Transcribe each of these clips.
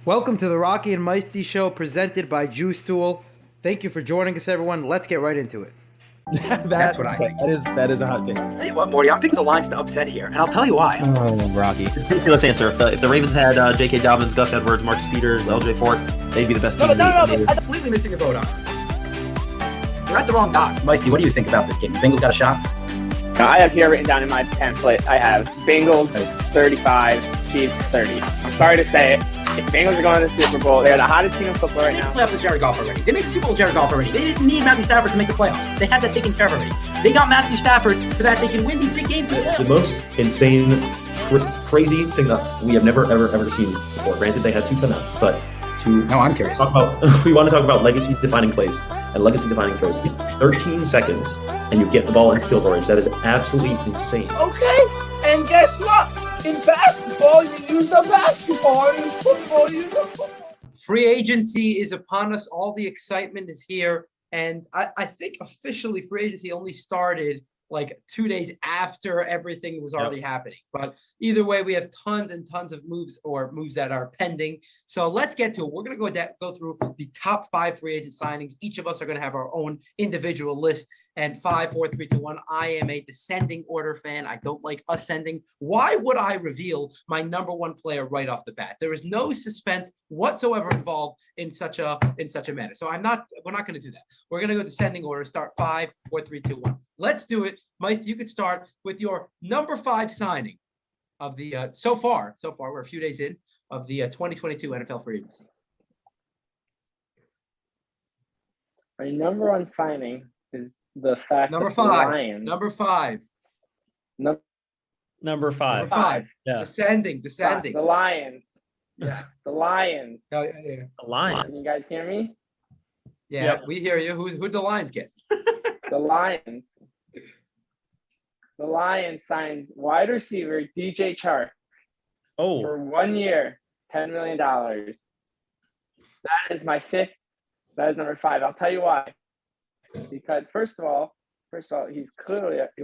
Welcome to the Rocky and Meisty Show presented by Jew Stool. Thank you for joining us, everyone. Let's get right into it. That's what I think. That is a hot take. Tell you what, Morty, I'm picking the Lions to upset here, and I'll tell you why. Oh, Rocky. Let's answer. If the Ravens had J.K. Dobbins, Gus Edwards, Marcus Peters, L.J. Fort, they'd be the best team. No, I'm completely missing the boat on it. You're at the wrong doc. Meisty, what do you think about this game? The Bengals got a shot? I have here written down in my pamphlet, I have Bengals 35, Chiefs 30. I'm sorry to say it. If Bengals are going to the Super Bowl, they're the hottest team in football right now. They playoffs with Jared Goff already. They made the Super Bowl with Jared Goff already. They didn't need Matthew Stafford to make the playoffs. They had that taken care of already. They got Matthew Stafford so that they can win these big games. The most insane, crazy thing that we have never, ever seen before. Granted, they had two timeouts, but I'm curious. We want to talk about legacy-defining plays and legacy-defining throws. 13 seconds, and you get the ball in field goal range. That is absolutely insane. Okay, and guess what? In basketball, you use a basketball. In football, you use a football. Free agency is upon us. All the excitement is here. And I think officially free agency only started like 2 days after everything was already happening. But either way, we have tons and tons of moves that are pending. So let's get to it. We're going to go through the top 5 free agent signings. Each of us are going to have our own individual list. And 5, 4, 3, 2, 1. I am a descending order fan. I don't like ascending. Why would I reveal my number one player right off the bat? There is no suspense whatsoever involved in such a manner. So we're not going to do that. We're going to go descending order. Start 5, 4, 3, 2, 1. Let's do it. Meist, you could start with your number 5 signing of the so far. We're a few days in of the 2022 NFL free agency. My number one signing is the fact Number that 5. the Lions. Number 5. Number five. Number 5. Yeah. Descending. The Lions. Yeah. The Lions. Oh, yeah. The Lions. Can you guys hear me? Yeah, Yep. we hear you. Who'd the Lions get? The Lions. The Lions signed wide receiver DJ Chark Oh, for 1 year, $10 million. That is my 5th. That is number 5. I'll tell you why. Because first of all, he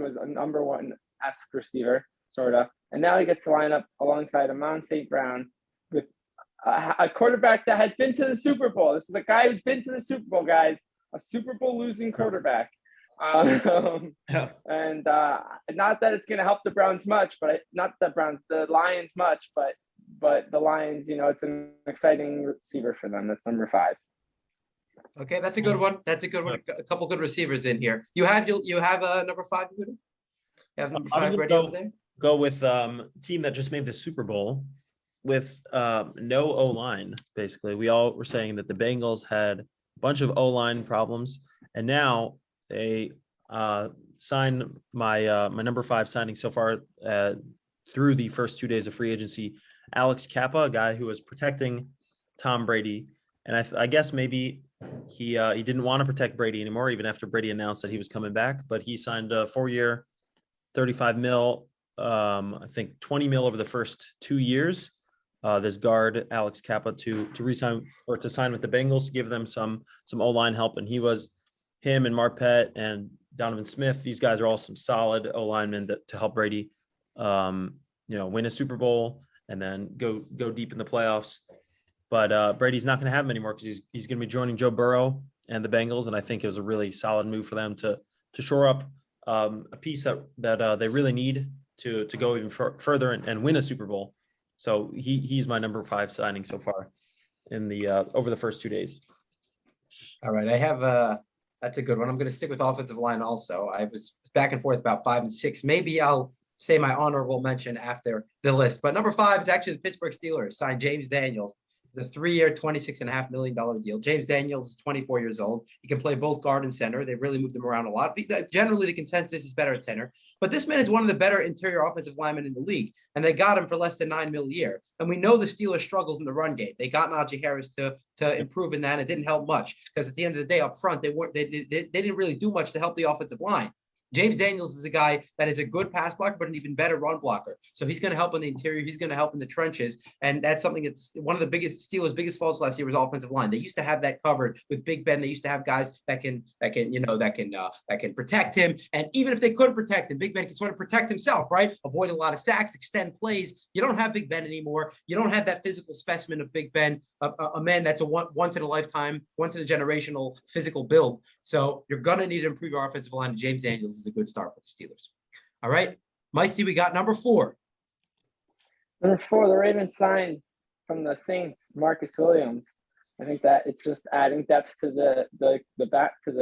was a number 1-esque receiver, sort of, and now he gets to line up alongside Amon St. Brown with a quarterback that has been to the Super Bowl. This is a guy who's been to the Super Bowl, guys. A Super Bowl losing quarterback. And not that it's going to help the Browns much, but the Lions much, but the Lions, it's an exciting receiver for them. That's number 5. Okay, that's a good one. A couple good receivers in here. You have a number 5. You have number 5 ready over there. go with team that just made the Super Bowl with no O-line, basically. We all were saying that the Bengals had a bunch of O-line problems, and now they signed my number 5 signing so far through the first 2 days of free agency, Alex Kappa, a guy who was protecting Tom Brady. And I guess maybe he didn't want to protect Brady anymore, even after Brady announced that he was coming back. But he signed a 4-year, $35 million, I think $20 million over the first 2 years. This guard Alex Kappa to resign or to sign with the Bengals to give them some O-line help. And him and Marpet and Donovan Smith. These guys are all some solid O-linemen to help Brady, win a Super Bowl and then go deep in the playoffs. But Brady's not going to have him anymore because he's going to be joining Joe Burrow and the Bengals, and I think it was a really solid move for them to shore up a piece that they really need to go even further and win a Super Bowl. So he's my number 5 signing so far in the over the first 2 days. All right, I have that's a good one. I'm going to stick with offensive line also. I was back and forth about 5 and 6. Maybe I'll say my honorable mention after the list. But number 5 is actually the Pittsburgh Steelers signed James Daniels. It's a 3-year, $26.5 million deal. James Daniels is 24 years old. He can play both guard and center. They've really moved him around a lot. Generally, the consensus is better at center. But this man is one of the better interior offensive linemen in the league, and they got him for less than $9 million a year. And we know the Steelers struggles in the run game. They got Najee Harris to improve in that. It didn't help much because at the end of the day, up front, they didn't really do much to help the offensive line. James Daniels is a guy that is a good pass blocker, but an even better run blocker. So he's going to help in the interior. He's going to help in the trenches. And that's something that's one of the biggest Steelers' biggest faults last year was offensive line. They used to have that covered with Big Ben. They used to have guys that can protect him. And even if they couldn't protect him, Big Ben can sort of protect himself, right? Avoid a lot of sacks, extend plays. You don't have Big Ben anymore. You don't have that physical specimen of Big Ben, a man that's a once in a lifetime, once in a generational physical build. So you're going to need to improve your offensive line. And James Daniels is a good start for the Steelers. All right. Meisty, we got number 4. Number 4, the Ravens signed from the Saints, Marcus Williams. I think that it's just adding depth to the back, to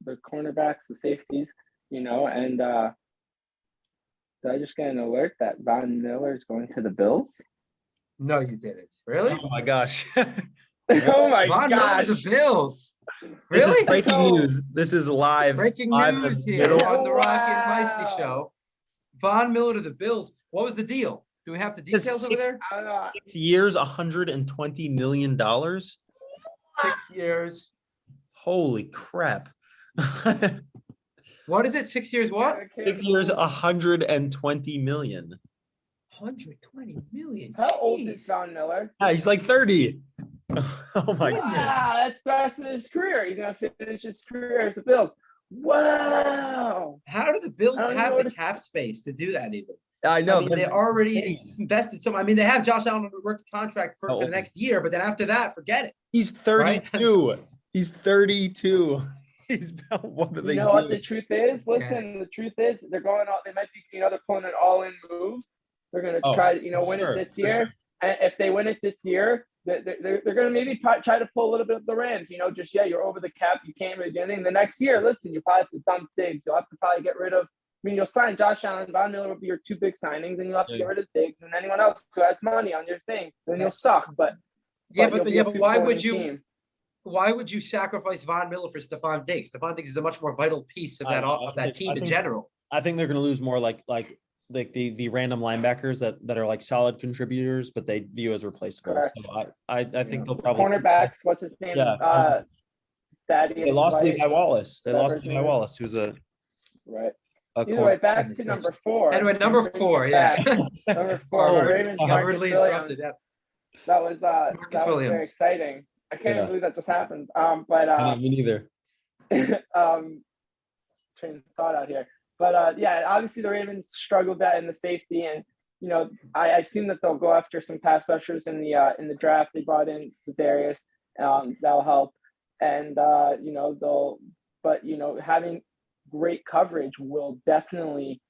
the cornerbacks, the safeties, and did I just get an alert that Von Miller is going to the Bills? No, you didn't. Really? Oh my gosh. Oh my Von Miller gosh. to the Bills. This is Really? breaking news. This is live. Breaking live in news the here middle. on the Rocky and Wow. Meisty show. Von Miller to the Bills. What was the deal? Do we have the This details over there? I don't know. 6 years, $120 million. 6 years. Holy crap. What is it? 6 years what? 6 years, 120 million. 120 million. How old is Jeez. Von Miller? Yeah, he's like 30. Oh my Wow, goodness. that's the rest of his career. He's gonna finish his career as the Bills. Wow. How do the Bills I don't have know the what cap it's- space to do that even? I know. I mean, they already invested so. I mean, they have Josh Allen on a rookie contract How for the old? next year, but then after that, forget it. He's Right? 32. He's 32. He's what do they You know what do? the truth is? Listen, the truth is they're going all. They might be, they're pulling an all-in move. They're gonna Oh, try, win sure, it this for year. sure. And if they win it this year, they're gonna maybe try to pull a little bit of the Rams. You're over the cap. You can't really do anything. The next year, listen, you probably have to dump Diggs. You'll have to probably get rid of. You'll sign Josh Allen. Von Miller will be your 2 big signings, and you'll have to get rid of Diggs and anyone else who has money on your thing. Then you'll suck. But you'll be a but Super why Bowl would winning you? team. Why would you sacrifice Von Miller for Stephon Diggs? Stephon Diggs is a much more vital piece of that team in general. I think they're going to lose more like the random linebackers that are like solid contributors, but they view as replaceable. Correct. So I think they'll probably Cornerbacks. What's his name? Yeah. Thaddeus They lost White. Levi Wallace. They Whatever lost his Levi name is. Wallace, who's a Right. Either corner. way, back Goodness to number gracious. 4. Anyway, number 4, yeah. Number 4. Oh, Ravens, I Marcus Rudely Williams. interrupted. Yeah. That was very Williams. exciting. I can't Yeah. even believe that just happened. Me neither. Train of thought out here. But obviously the Ravens struggled that in the safety, and I assume that they'll go after some pass rushers in the draft. They brought in Za'Darius, that'll help, and having great coverage will definitely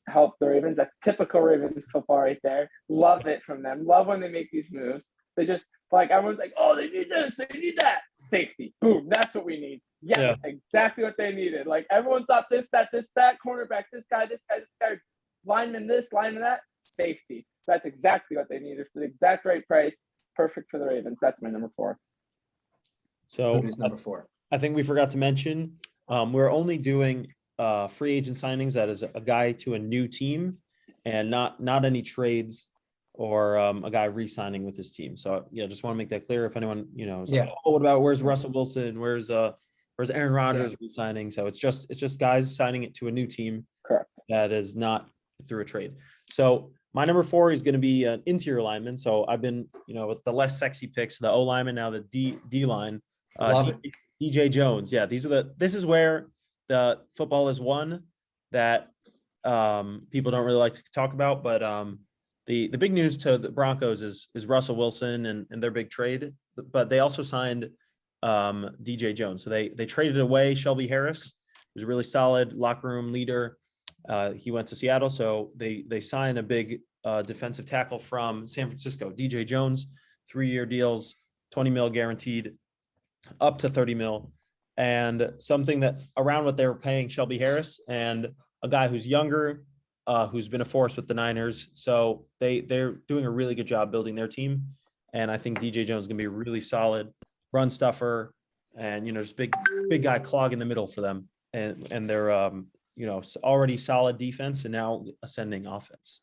help the Ravens. That's typical Ravens football right there. Love it from them. Love when they make these moves. They just everyone's like, oh, they need this, they need that. Safety. Boom. That's what we need. Yeah. Exactly what they needed. Everyone thought this, that, cornerback, this guy, lineman this, lineman that. Safety. That's exactly what they needed for the exact right price. Perfect for the Ravens. That's my number 4. So Who's number 4? I think we forgot to mention we're only doing free agent signings that is a guy to a new team and not any trades or a guy re-signing with his team. So just want to make that clear. If anyone is like, oh, what about where's Russell Wilson? Where's Aaron Rodgers re-signing? So it's just guys signing it to a new team. Correct. That is not through a trade. So my number 4 is going to be an interior lineman. So I've been with the less sexy picks, the O lineman, now the D line. Love it. DJ Jones. Yeah, this is where the football is won that people don't really like to talk about. But the big news to the Broncos is Russell Wilson and their big trade. But they also signed DJ Jones. So they traded away Shelby Harris, who's a really solid locker room leader. He went to Seattle. So they signed a big defensive tackle from San Francisco, DJ Jones, 3-year deals, 20 mil guaranteed, up to 30 mil, and something that around what they were paying Shelby Harris, and a guy who's younger, who's been a force with the Niners. So they're doing a really good job building their team. And I think DJ Jones is going to be a really solid run stuffer and, just big guy clog in the middle for them. And they're, already solid defense and now ascending offense.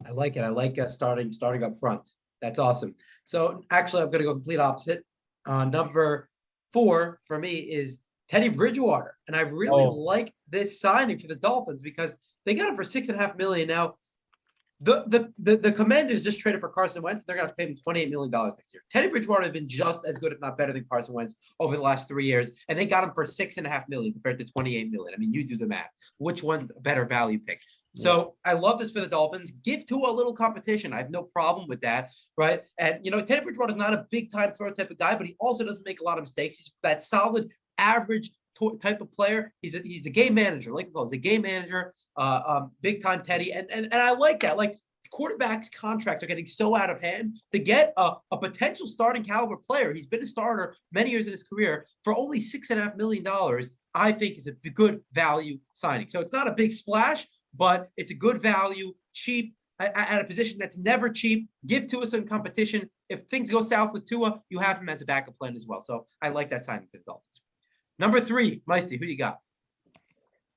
I like it. I like starting up front. That's awesome. So actually, I'm going to go complete opposite. Number 4 for me is Teddy Bridgewater. And I really Oh. like this signing for the Dolphins because they got him for $6.5 million. Now, the Commanders just traded for Carson Wentz. They're going to pay him $28 million next year. Teddy Bridgewater has been just as good, if not better, than Carson Wentz over the last 3 years, and they got him for $6.5 million compared to $28 million. I mean, you do the math. Which one's a better value pick? So I love this for the Dolphins. Give Tua a little competition. I have no problem with that, right? And Teddy Bridgewater is not a big time throw type of guy, but he also doesn't make a lot of mistakes. He's that solid average type of player. He's a game manager, like we call it. He's a game manager, big time Teddy, and I like that. Like quarterbacks' contracts are getting so out of hand. To get a potential starting caliber player, he's been a starter many years in his career for only $6.5 million. I think is a good value signing. So it's not a big splash, but it's a good value, cheap at a position that's never cheap. Give Tua some competition. If things go south with Tua, you have him as a backup plan as well. So I like that signing for the Dolphins. Number 3, Meisty, who you got?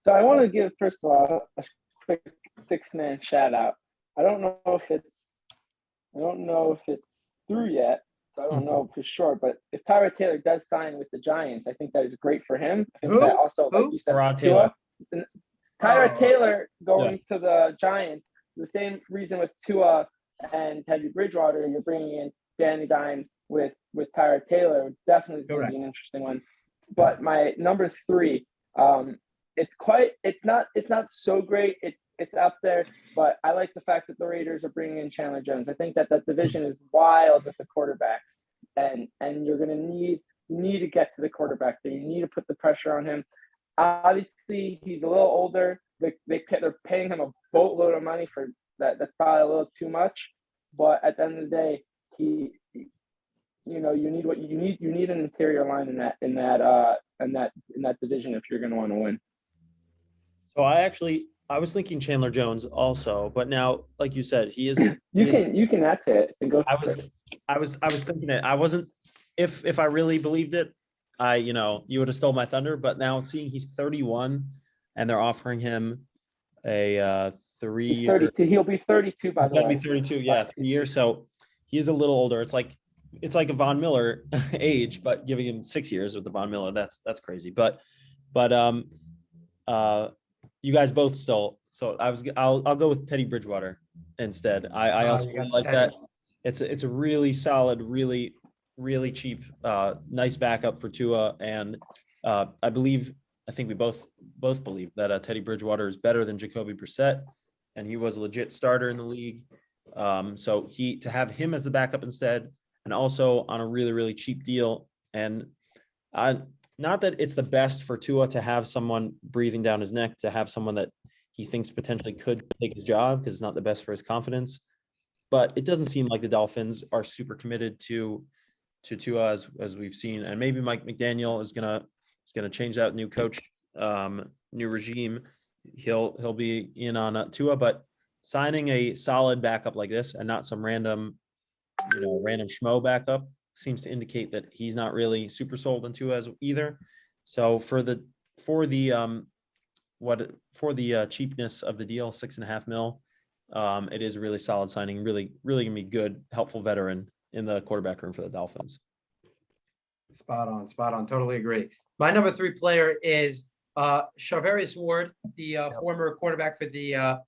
So I want to give, first of all, a quick 6-man shout out. I don't know if it's through yet, so I don't know for sure. But if Tyrod Taylor does sign with the Giants, I think that is great for him. I think that also, like you said, Tyrod Taylor. Tyrod Taylor going to the Giants. The same reason with Tua and Teddy Bridgewater, you're bringing in Danny Dimes with Tyrod Taylor. Definitely going to be an interesting one. But my number 3, it's not so great. It's up there, but I like the fact that the Raiders are bringing in Chandler Jones. I think that division is wild with the quarterbacks, and you're going to need to get to the quarterback there. You need to put the pressure on him. Obviously, he's a little older. They're paying him a boatload of money for that. That's probably a little too much, but at the end of the day, you need what you need. You need an interior line in that division if you're going to want to win. So I was thinking Chandler Jones also, but now, like you said, he is. You can add to it and go. I was thinking it. I wasn't. If I really believed it, you would have stole my thunder. But now seeing he's 31, and they're offering him a 3. He's 32. He'll be 32 by the way. He'll be 32. Yeah, 3 years. So he is a little older. It's like a Von Miller age, but giving him 6 years with the Von Miller, that's crazy. But you guys both stole. So I'll go with Teddy Bridgewater instead. I also really like that. It's a really solid, really, really cheap, nice backup for Tua. And I think we both believe that Teddy Bridgewater is better than Jacoby Brissett, and he was a legit starter in the league. So to have him as the backup instead, and also on a really, really cheap deal. And not that it's the best for Tua to have someone breathing down his neck, to have someone that he thinks potentially could take his job because it's not the best for his confidence. But it doesn't seem like the Dolphins are super committed to Tua as we've seen. And maybe Mike McDaniel is gonna change that new coach, new regime. He'll be in on Tua, but signing a solid backup like this and not some random schmo backup seems to indicate that he's not really super sold on Tua as either. So for the cheapness of the deal, $6.5 million, it is a really solid signing. Really, really gonna be good, helpful veteran in the quarterback room for the Dolphins. Spot on. Totally agree. My number 3 player is Charvarius Ward, the former quarterback for the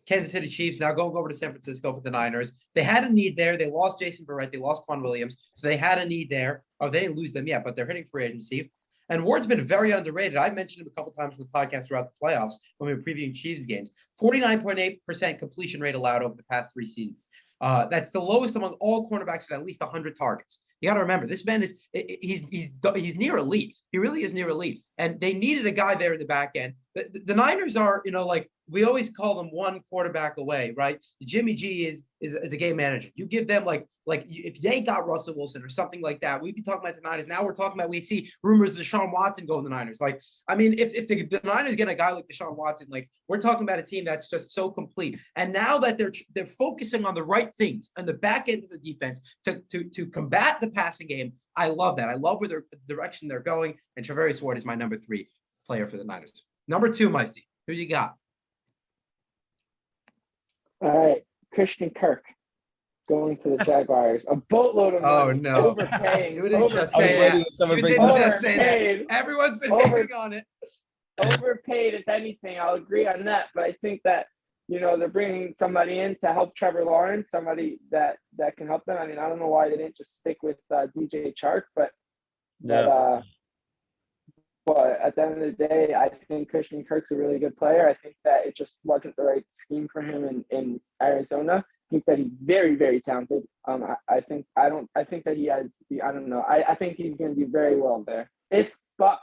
Kansas City Chiefs, now going over to San Francisco for the Niners. They had a need there. They lost Jason Verrett. They lost Quan Williams. So they had a need there. Oh, they didn't lose them yet, but they're hitting free agency. And Ward's been very underrated. I mentioned him a couple times in the podcast throughout the playoffs when we were previewing Chiefs games. 49.8% completion rate allowed over the past 3 seasons. That's the lowest among all cornerbacks with at least 100 targets. You got to remember, this man he's near elite. He really is near elite. And they needed a guy there in the back end. The Niners are, like we always call them one quarterback away, right? Jimmy G is a game manager. You give them like if they got Russell Wilson or something like that, we'd be talking about the Niners. Now we're talking about, we see rumors of Deshaun Watson going to the Niners. Like, I mean, if the Niners get a guy like Deshaun Watson, like we're talking about a team that's just so complete. And now that they're focusing on the right things on the back end of the defense to combat the passing game, I love that. I love where the direction they're going. And Charvarius Ward is my number 3 player for the Niners. Number 2, Meisty, who you got? All right, Christian Kirk. going to the Jaguars. A boatload of Oh, money. no. Overpaying. You didn't just I was say waiting that. for someone You to bring didn't it up. just say that. Overpaid. Everyone's been Over- hating on it. Overpaid, if anything. I'll agree on that. But I think that, they're bringing somebody in to help Trevor Lawrence, somebody that can help them. I mean, I don't know why they didn't just stick with DJ Chark, but at the end of the day, I think Christian Kirk's a really good player. I think that it just wasn't the right scheme for him in Arizona. I think that he's very, very talented. I think that he has I don't know. I think he's going to do very well there. But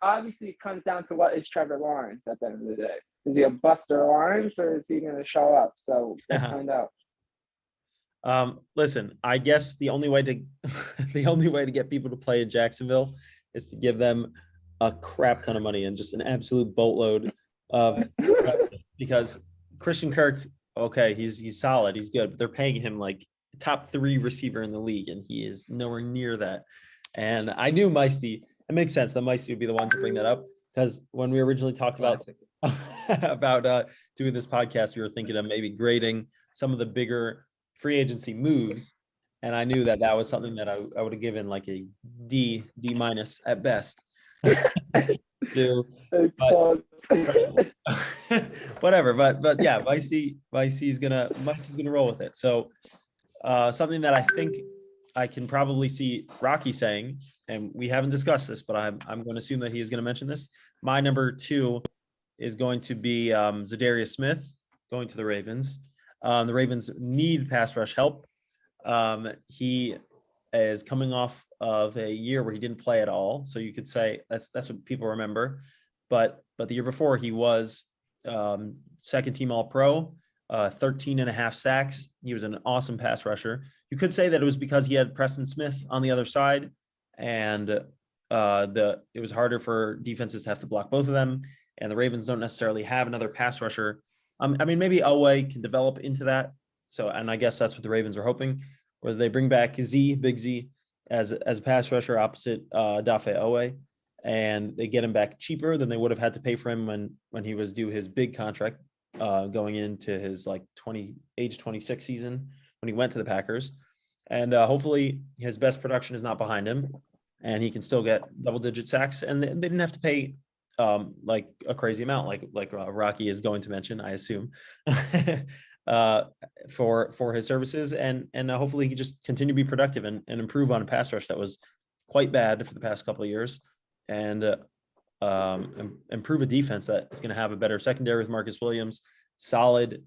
obviously it comes down to what is Trevor Lawrence at the end of the day. Is he a Buster Lawrence or is he going to show up? So let's find out. Listen, I guess the only way to get people to play in Jacksonville is to give them a crap ton of money and just an absolute boatload of because Christian Kirk, okay, he's solid, he's good, but they're paying him like top 3 receiver in the league, and he is nowhere near that. And I knew Meisty, it makes sense that Meisty would be the one to bring that up, because when we originally talked about doing this podcast, we were thinking of maybe grading some of the bigger free agency moves, and I knew that was something that I would have given like a D minus at best. Whatever, but yeah, Meissy's gonna roll with it. So something that I think I can probably see Rocky saying, and we haven't discussed this, but I'm going to assume that he is going to mention this. My number 2 is going to be Zadarius Smith going to the Ravens. The Ravens need pass rush help. He is coming off of a year where he didn't play at all, so you could say that's what people remember. But the year before, he was second team All-Pro, 13.5 sacks. He was an awesome pass rusher. You could say that it was because he had Preston Smith on the other side, and it was harder for defenses to have to block both of them. And the Ravens don't necessarily have another pass rusher. I mean, maybe Elway can develop into that. So, and I guess that's what the Ravens are hoping, where they bring back Big Z as a pass rusher opposite Dafe Elway, and they get him back cheaper than they would have had to pay for him when he was due his big contract going into his age 26 season when he went to the Packers. And hopefully his best production is not behind him, and he can still get double-digit sacks, and they didn't have to pay like a crazy amount, like Rocky is going to mention, I assume, for his services, and hopefully he just continue to be productive and improve on a pass rush that was quite bad for the past couple of years, and improve a defense that is going to have a better secondary with Marcus Williams, solid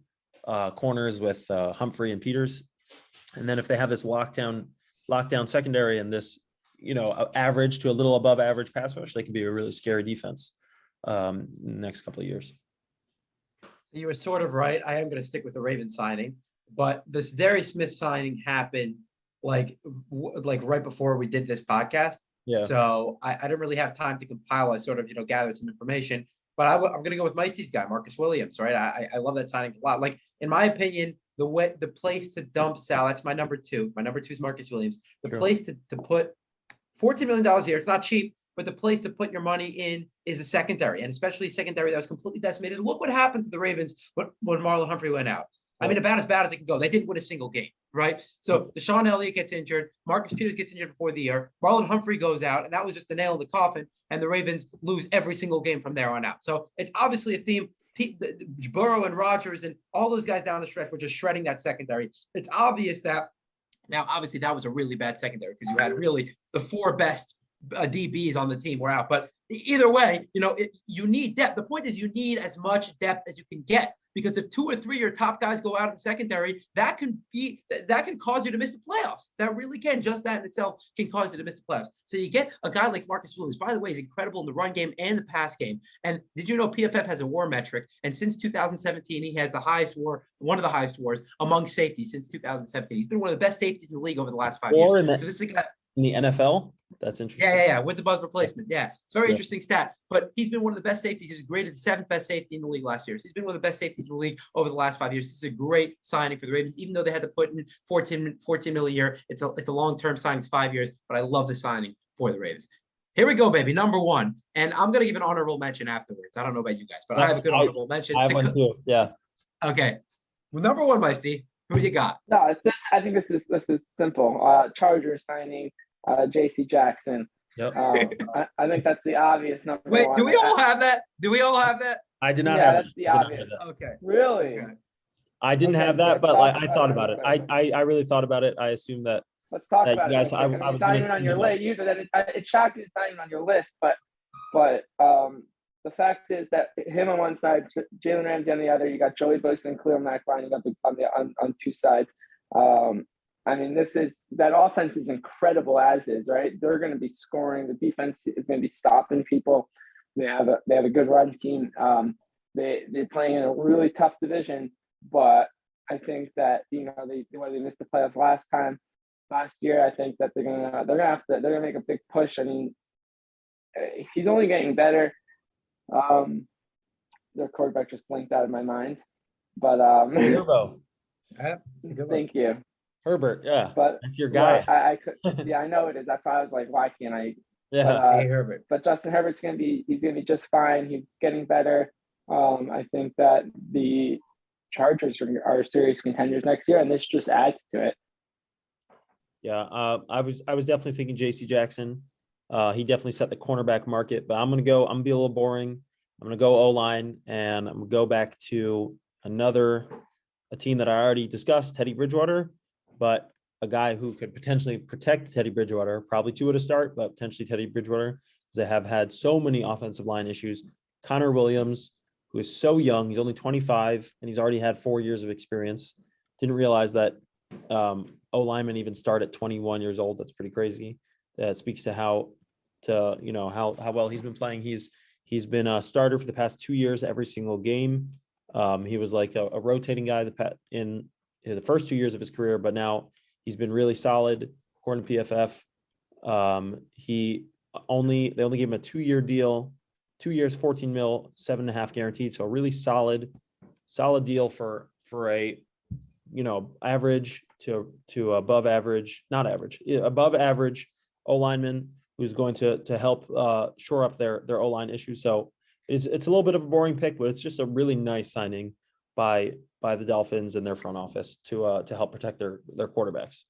corners with Humphrey and Peters, and then if they have this lockdown secondary and this average to a little above average pass rush, they can be a really scary defense in the next couple of years. You were sort of right. I am going to stick with the Ravens signing, but this Darius Smith signing happened like right before we did this podcast. Yeah. So I didn't really have time to compile. I sort of gathered some information, but I'm going to go with Meisty's guy, Marcus Williams. Right. I love that signing a lot. Like, in my opinion, the place to dump Sal. That's my number 2. My number 2 is Marcus Williams. The place to put $14 million a year. It's not cheap, but the place to put your money in is the secondary, and especially secondary that was completely decimated. Look what happened to the Ravens when Marlon Humphrey went out. I mean, about as bad as it can go. They didn't win a single game, right? So Deshaun Elliott gets injured. Marcus Peters gets injured before the year. Marlon Humphrey goes out, and that was just the nail in the coffin, and the Ravens lose every single game from there on out. So it's obviously a theme. Burrow and Rodgers and all those guys down the stretch were just shredding that secondary. It's obvious that now, obviously, that was a really bad secondary because you had really the 4 best DBs on the team were out. But either way, you need depth. The point is you need as much depth as you can get, because if 2 or 3 of your top guys go out in secondary, that can cause you to miss the playoffs. That really can. Just that in itself can cause you to miss the playoffs. So you get a guy like Marcus Williams. By the way, he's incredible in the run game and the pass game. And did you know PFF has a WAR metric? And since 2017, he has the highest WAR, one of the highest WARs among safeties since 2017. He's been one of the best safeties in the league over the last 5 years. So this is a guy in the NFL. That's interesting. Yeah. Wins above replacement. Yeah. It's a very interesting stat. But he's been one of the best safeties. He was graded the 7th best safety in the league last year. So he's been one of the best safeties in the league over the last 5 years. This is a great signing for the Ravens, even though they had to put in $14 million a year. It's a long-term signing. It's 5 years, but I love the signing for the Ravens. Here we go, baby. Number 1. And I'm going to give an honorable mention afterwards. I don't know about you guys, but I have a good honorable mention. I have one too. Yeah. Okay. Well, number 1, Meisty. Who you got? No, I think this is simple. Chargers signing J.C. Jackson. Yep. I think that's the obvious number Wait, one. do we all have that? Do we all have that? I did not Yeah, have that's it. the I did not obvious. have that. Okay. Really? Okay. I didn't Okay, have so that, let's but talk like I about thought it about real it. quick. I really thought about it. I assume that Let's talk that about you it. guys- real I- quick. I mean, was it's not gonna even on think your about list. It's shocking it's not even on your list, but the fact is that him on one side, Jalen Ramsey on the other. You got Joey Bosa and Khalil Mack lining up on two sides. I mean, that offense is incredible as is, right? They're going to be scoring. The defense is going to be stopping people. They have a good run team. They're playing in a really tough division, but I think that they missed the playoffs last year. I think that they're gonna make a big push. I mean, he's only getting better. Their quarterback just blinked out of my mind, but Turbo. thank you. Herbert, yeah. But That's your guy. right, I could, yeah, I know it is. That's why I was like, why can't I? Yeah. Jay Herbert. But Justin Herbert's gonna be just fine. He's getting better. I think that the Chargers are serious contenders next year, and this just adds to it. Yeah. I was definitely thinking JC Jackson. He definitely set the cornerback market, but I'm gonna be a little boring. I'm gonna go O-line, and I'm gonna go back to a team that I already discussed, Teddy Bridgewater, but a guy who could potentially protect Teddy Bridgewater, probably two at a start, but potentially Teddy Bridgewater, because they have had so many offensive line issues. Connor Williams, who is so young, he's only 25, and he's already had 4 years of experience. Didn't realize that O-linemen even start at 21 years old. That's pretty crazy. That speaks to how well he's been playing. He's been a starter for the past 2 years, every single game. He was like a rotating guy in the first 2 years of his career, but now he's been really solid according to PFF. They only gave him a 2-year deal, 2 years, 14 mil, 7.5 guaranteed. So a really solid deal for a average to above average, not average, above average O-lineman who's going to help shore up their O-line issues. So it's a little bit of a boring pick, but it's just a really nice signing by the Dolphins and their front office to help protect their quarterbacks.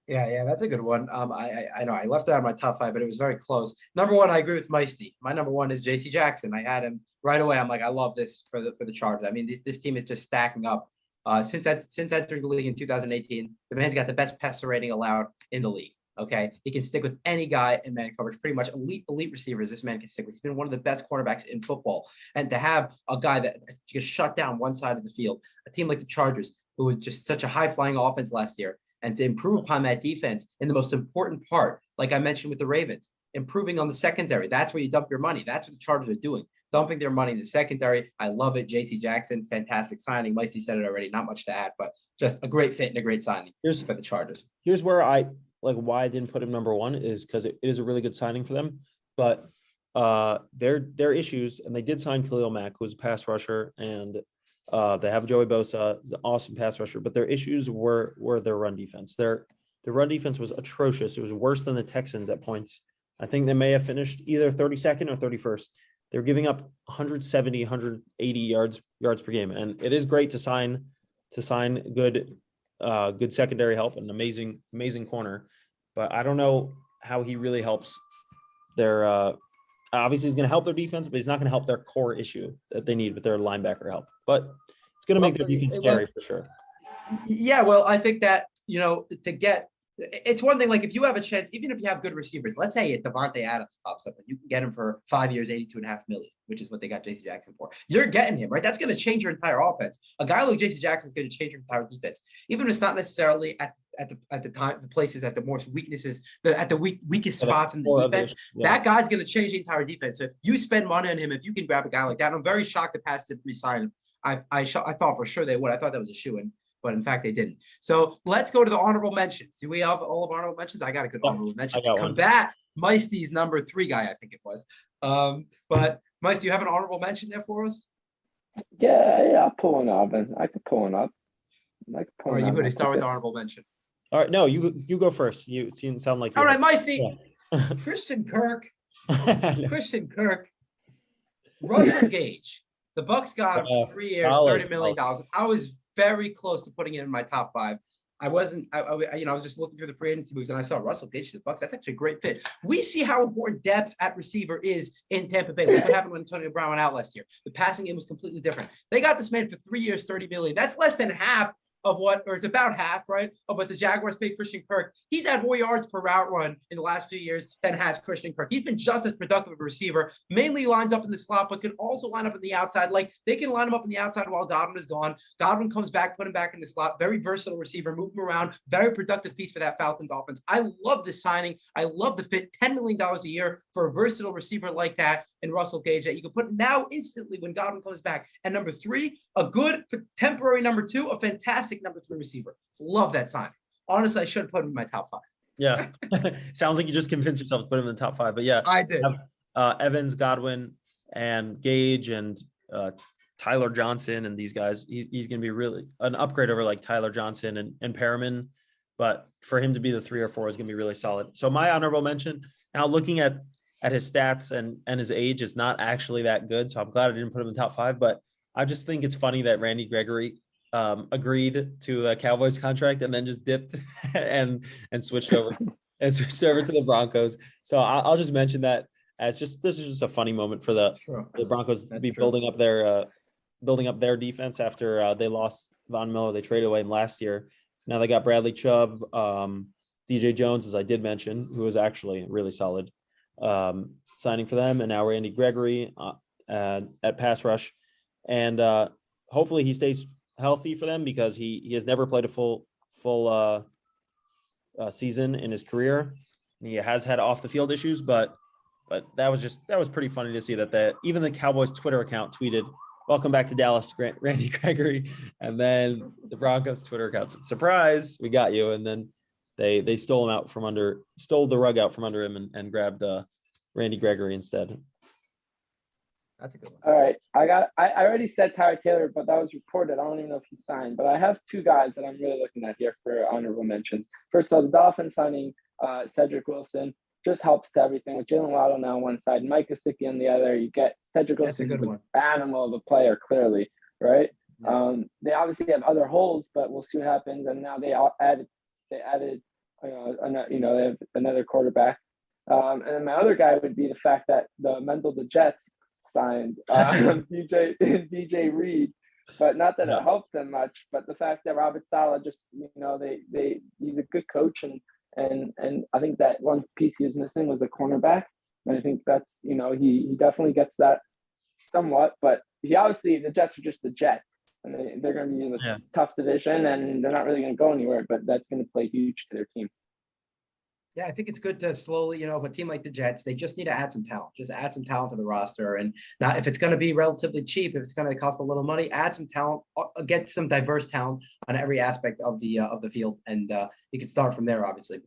Yeah, that's a good one. I know I left it out of my top 5, but it was very close. Number 1, I agree with Meisty. My number 1 is JC Jackson. I had him right away. I'm like, I love this for the Chargers. I mean, this team is just stacking up. Since entering the league in 2018, the man's got the best passer rating allowed in the league. Okay, he can stick with any guy in man coverage. Pretty much elite receivers. This man can stick with. He's been one of the best cornerbacks in football, and to have a guy that just shut down one side of the field, a team like the Chargers, who was just such a high flying offense last year, and to improve upon that defense in the most important part, like I mentioned with the Ravens, improving on the secondary. That's where you dump your money. That's what the Chargers are doing, dumping their money in the secondary. I love it. JC Jackson, fantastic signing. Meisty said it already. Not much to add, but just a great fit and a great signing for the Chargers. Here's where why I didn't put him number 1 is because it is a really good signing for them, but their issues, and they did sign Khalil Mack, who's a pass rusher, and they have Joey Bosa, an awesome pass rusher, but their issues were their run defense. Their run defense was atrocious. It was worse than the Texans at points. I think they may have finished either 32nd or 31st. They're giving up 170, 180 yards per game, and it is great to sign good secondary help and amazing corner, but I don't know how he really helps their obviously he's going to help their defense, but he's not going to help their core issue that they need with their linebacker help, but it's going to make their defense scary for sure. Yeah, well, I think that it's one thing, like if you have a chance, even if you have good receivers, let's say Devontae Adams pops up and you can get him for 5 years, $82.5 million, which is what they got JC Jackson for. You're getting him, right? That's going to change your entire offense. A guy like JC Jackson is going to change your entire defense, even if it's not necessarily at the time, the places at the most weaknesses, at the weakest spots in the defense. That guy's going to change the entire defense. So if you spend money on him, if you can grab a guy like that, I'm very shocked the Pats didn't resign him. I thought for sure they would. I thought that was a shoo-in, but in fact they didn't. So let's go to the honorable mentions. Do we have all of honorable mentions? I got a good honorable mention to combat Meisty's number 3 guy, I think it was. But Meisty, do you have an honorable mention there for us? Yeah, I'll pull one up. I could pull one up. All right, you better start with the honorable mention. All right, no, you go first. You sound like all right, Meisty. Yeah. Christian Kirk, Russell Gage. The Bucks got him for 3 years, $30 million. I was very close to putting it in my top 5. I wasn't, I was just looking through the free agency moves and I saw Russell Gage to the Bucks. That's actually a great fit. We see how important depth at receiver is in Tampa Bay. Look what happened when Antonio Brown went out last year. The passing game was completely different. They got this man for 3 years, $30 million. That's less than half of what, or it's about half, right, of what the Jaguars paid Christian Kirk. He's had more yards per route run in the last few years than has Christian Kirk. He's been just as productive of a receiver, mainly lines up in the slot, but can also line up in the outside. Like, they can line him up in the outside while Godwin is gone. Godwin comes back, put him back in the slot. Very versatile receiver, move him around. Very productive piece for that Falcons offense. I love this signing. I love the fit. $10 million a year for a versatile receiver like that in Russell Gage that you can put now instantly when Godwin comes back. And number 3, a good temporary number 2, a fantastic number 3 receiver. Love that sign. Honestly, I should have put him in my top 5. Yeah. Sounds like you just convinced yourself to put him in the top 5, but yeah. I did. Evans, Godwin, and Gage, and Tyler Johnson, and these guys, he's going to be really an upgrade over like Tyler Johnson and Perriman, but for him to be the 3 or 4 is going to be really solid. So my honorable mention, now looking at his stats and his age, is not actually that good. So I'm glad I didn't put him in the top 5, but I just think it's funny that Randy Gregory agreed to a Cowboys contract and then just dipped and switched over to the Broncos. So I'll just mention that as this is just a funny moment for the Broncos to be building up their defense after they lost Von Miller. They traded away him last year. Now they got Bradley Chubb, DJ Jones, as I did mention, who was actually really solid signing for them, and now Randy Gregory at pass rush, and hopefully he stays healthy for them because he has never played a full season in his career. He has had off the field issues, but that was pretty funny to see that even the Cowboys Twitter account tweeted, "Welcome back to Dallas, Randy Gregory," and then the Broncos Twitter account said, "Surprise, we got you," and then they stole the rug out from under him and grabbed Randy Gregory instead. That's a good one. All right. I already said Tyler Taylor, but that was reported. I don't even know if he signed, but I have 2 guys that I'm really looking at here for honorable mentions. First of all, the Dolphins signing Cedric Wilson just helps to everything with Jalen Waddle now on one side, Mike Gesicki on the other. You get Cedric Wilson, who's an animal of a player, clearly, right? Yeah. They obviously have other holes, but we'll see what happens. And now they added they have another quarterback. And then my other guy would be the fact that the Jets signed DJ Reed, but not that it helps them much, but the fact that Robert Saleh just, he's a good coach, and I think that one piece he was missing was a cornerback. And I think that's, he definitely gets that somewhat, but the Jets are just the Jets, and they're going to be in a tough division, and they're not really going to go anywhere, but that's going to play huge to their team. Yeah, I think it's good to slowly, if a team like the Jets, they just need to add some talent. Just add some talent to the roster. And now if it's going to be relatively cheap, if it's going to cost a little money, add some talent, get some diverse talent on every aspect of the field. And you can start from there, obviously.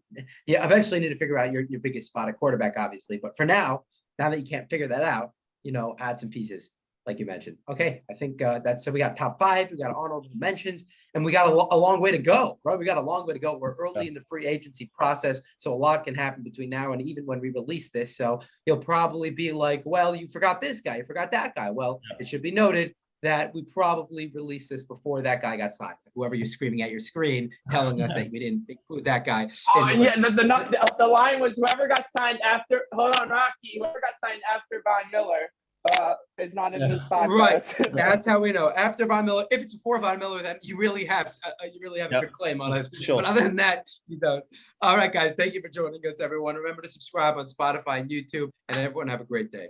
Yeah, eventually you need to figure out your biggest spot at quarterback, obviously. But for now that you can't figure that out, add some pieces, like you mentioned. Okay, I think so we got top 5, we got honorable mentions, and we got a long way to go, right? We got a long way to go. We're early in the free agency process, so a lot can happen between now and even when we release this. So you'll probably be like, well, you forgot this guy, you forgot that guy. Well, it should be noted that we probably released this before that guy got signed. Whoever you're screaming at your screen telling us that we didn't include that guy. The line was whoever got signed after. Hold on, Rocky. Whoever got signed after Von Miller is not in this podcast. Right. That's how we know. After Von Miller, if it's before Von Miller, then you really have a good claim on us. Sure. But other than that, you don't. All right, guys. Thank you for joining us, everyone. Remember to subscribe on Spotify and YouTube, and everyone have a great day.